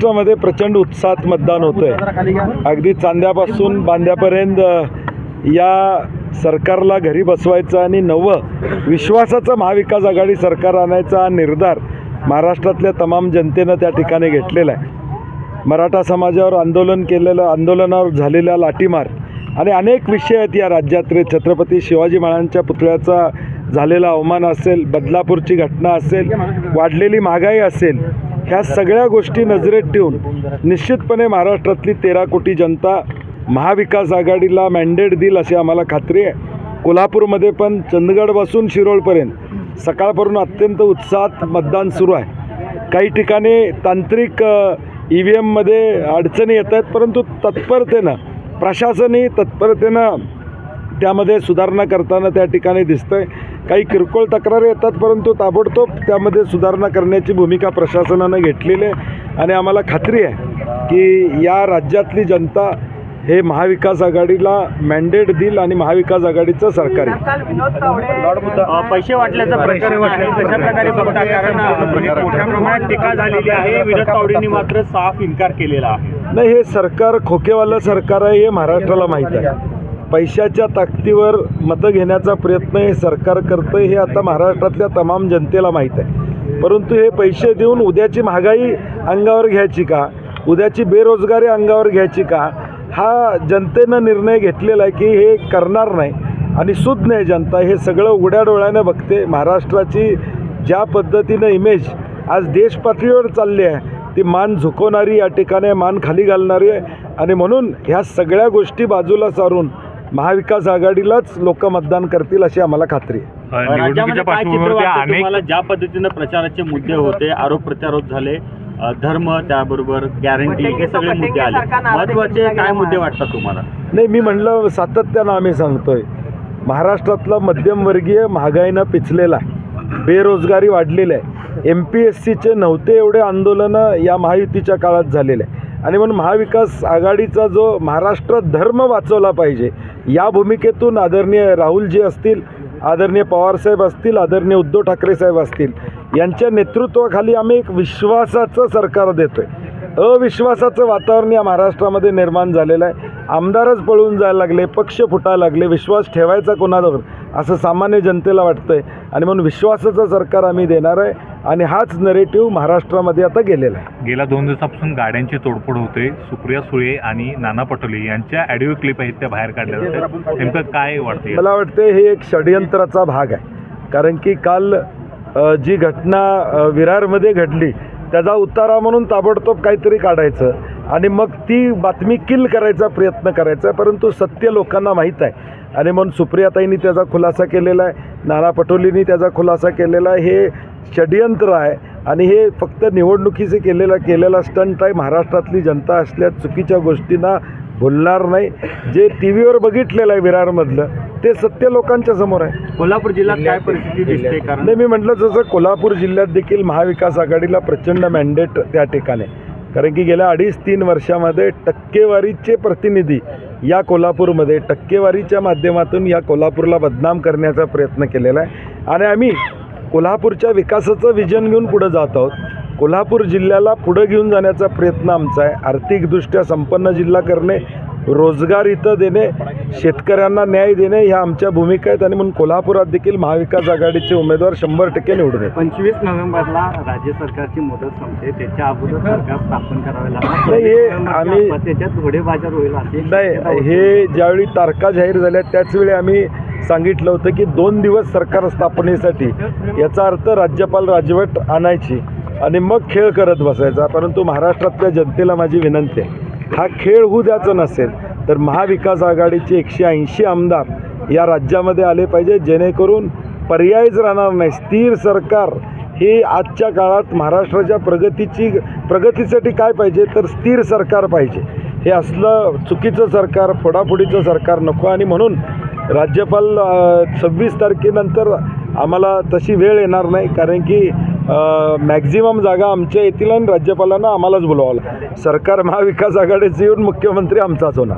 महाराष्ट्रामध्ये प्रचंड उत्साहात मतदान होतं आहे। अगदी चांद्यापासून बांद्यापर्यंत या सरकारला घरी बसवायचं आणि नवं विश्वासाचं महाविकास आघाडी सरकार आणायचा निर्धार महाराष्ट्रातल्या तमाम जनतेनं त्या ठिकाणी घेतलेला आहे। मराठा समाजावर आंदोलनावर झालेल्या लाठीमार आणि अनेक विषय आहेत या राज्यात। छत्रपती शिवाजी महाराजांच्या पुतळ्याचा झालेला अवमान असेल, बदलापूरची घटना असेल, वाढलेली महागाई असेल, ह्या सगळ्या गोष्टी नजरेत ठेवून निश्चितपणे महाराष्ट्रातली 13 कोटी जनता महाविकास आघाडीला मॅन्डेट देईल अशी आम्हाला खात्री आहे। कोल्हापूरमध्ये पण चंदगडपासून शिरोळपर्यंत सकाळपासून अत्यंत उत्साहात मतदान सुरू आहे। काही ठिकाणी तांत्रिक EVMमध्ये अडचणी येत आहेत, परंतु प्रशासनही तत्परतेनं त्यामध्ये सुधारणा करताना त्या ठिकाणी दिसतं आहे। काही किरकोळ तक्रारी येतात, परंतु ताबडतोब त्यामध्ये सुधारणा करण्याची भूमिका प्रशासनानं घेतलेली आहे आणि आम्हाला खात्री आहे की या राज्यातली जनता हे महाविकास आघाडीला मॅन्डेट देईल आणि महाविकास आघाडीचं सरकार येईल। पैसे वाटल्याचा प्रकार कशा प्रकारे बघता, कारण मोठ्या प्रमाणात टीका झालेली आहे, विरोध तावडींनी मात्र साफ इन्कार केलेला आहे। नाही, हे सरकार खोकेवालं सरकार आहे हे महाराष्ट्राला माहीत आहे। पैशाच्या ताकदीवर मतं घेण्याचा प्रयत्न हे सरकार करतं हे आता महाराष्ट्रातल्या तमाम जनतेला माहीत आहे। परंतु हे पैसे देऊन उद्याची महागाई अंगावर घ्यायची का, उद्याची बेरोजगारी अंगावर घ्यायची का, हा जनतेनं निर्णय घेतलेला आहे की हे करणार नाही आणि सुज्ञ आहे जनता, हे सगळं उघड्या डोळ्यानं बघते। महाराष्ट्राची ज्या पद्धतीनं इमेज आज देश पातळीवर चालली आहे ती मान झुकवणारी, या ठिकाणी मान खाली घालणारी आहे आणि म्हणून ह्या सगळ्या गोष्टी बाजूला सारून महाविकास आघाडीलाच लोक मतदान करतील अशी आम्हाला खात्री आहे। राज्यामध्ये काय चित्र वाटतं तुम्हाला? ज्या पद्धतीनं प्रचाराचे मुद्दे होते, आरोप प्रत्यारोप झाले, धर्म त्याबरोबर गॅरंटी, हे सगळे मुद्दे आले, महत्त्वाचे काय मुद्दे वाटतात तुम्हाला? नाही, मी म्हणलं सातत्यानं आम्ही सांगतोय महाराष्ट्रातला मध्यमवर्गीय महागाईनं पिचलेला आहे, बेरोजगारी वाढलेली आहे। MPSCचे नव्हते एवढे आंदोलनं या महायुतीच्या काळात झालेले आहे आणि म्हणून महाविकास आघाडीचा जो महाराष्ट्र धर्म वाचवला पाहिजे या भूमिकेतून आदरणीय राहुलजी असतील, आदरणीय पवारसाहेब असतील, आदरणीय उद्धव ठाकरे साहेब असतील, यांच्या नेतृत्वाखाली आम्ही एक विश्वासाचं सरकार देतो आहे। अविश्वासाचं वातावरण या महाराष्ट्रामध्ये निर्माण झालेलं आहे। आमदारच पळून जायला लागले, पक्ष फुटायला लागले, विश्वास ठेवायचा कोणावर असं सामान्य जनतेला वाटतं आहे आणि म्हणून विश्वासाचं सरकार आम्ही देणार आहे आणि हाच नरेटिव्ह महाराष्ट्रामध्ये आता गेलेला आहे। गेल्या 2 दिवसापासून गाड्यांची तोडफोड होते, सुप्रिया सुळे आणि नाना पटोले यांच्या ऑडिओ क्लिप आहेत त्या बाहेर काढल्या जातात, नेमकं काय वाटतं? मला वाटतं हे एक षडयंत्राचा भाग आहे, कारण की काल जी घटना विरारमध्ये घडली त्याचा उतारा म्हणून ताबडतोब काहीतरी काढायचं आणि मग ती बातमी किल करायचा प्रयत्न करायचा, परंतु सत्य लोकांना माहीत आहे आणि म्हणून सुप्रियाताईंनी त्याचा खुलासा केलेला आहे, नाना पटोलेंनी त्याचा खुलासा केलेला आहे। हे षडयंत्र आहे आणि हे फक्त निवडणुकीचे केलेला स्टंट आहे। महाराष्ट्रातली जनता असल्या चुकीच्या गोष्टींना भुलणार नाही। जे TVवर बघितलेलं आहे विरारमधलं ते सत्य लोकांच्या समोर आहे। कोल्हापूर जिल्ह्यात काय परिस्थिती दिसते? कारण मी म्हटलं जसं कोल्हापूर जिल्ह्यात देखील महाविकास आघाडीला प्रचंड मॅन्डेट त्या ठिकाणी, कारण की गेल्या 2.5-3 वर्षामध्ये टक्केवारीचे प्रतिनिधी या कोल्हापूरमध्ये टक्केवारीच्या माध्यमातून या कोल्हापूरला बदनाम करण्याचा प्रयत्न केलेला आहे आणि आम्ही कोल्हापूरच्या विकासाचं विजन घेऊन पुढे जात आहोत। कोल्हापूर जिल्ह्याला पुढे घेऊन जाण्याचा प्रयत्न आमचा आहे। आर्थिकदृष्ट्या संपन्न जिल्हा करणे, रोजगार इथं देणे, शेतकऱ्यांना न्याय देणे ह्या आमच्या भूमिका आहेत आणि म्हणून कोल्हापुरात देखील महाविकास आघाडीचे उमेदवार 100% निवडून येतात। 25 नोव्हेंबरला राज्य सरकारची मुदत संपते, त्याच्या अगोदर सरकार स्थापन करावे लागणार नाही, हे आम्ही त्याच्यात थोडे बाजार होईल असे नाही, हे ज्यावेळी तारखा जाहीर झाल्या त्याचवेळी आम्ही सांगितलं होतं की 2 दिवस सरकार स्थापनेसाठी, याचा अर्थ राज्यपाल राजवट आणायची आणि मग खेळ करत बसायचा। परंतु महाराष्ट्रातल्या जनतेला माझी विनंती आहे, हा खेळ होऊ द्यायचा नसेल तर महाविकास आघाडीचे 180 आमदार या राज्यामध्ये आले पाहिजे, जेणेकरून पर्यायच राहणार नाही। स्थिर सरकार हे आजच्या काळात महाराष्ट्राच्या प्रगतीसाठी काय पाहिजे तर स्थिर सरकार पाहिजे। हे असलं चुकीचं सरकार, फोडाफोडीचं सरकार नको आणि म्हणून राज्यपाल 26 तारखेनंतर आम्हाला तशी वेळ येणार नाही, कारण की मॅक्झिमम जागा आमच्या येतील आणि राज्यपालांना आम्हालाच बोलवावं लागेल। सरकार महाविकास आघाडीचं येऊन मुख्यमंत्री आमचाच होणार।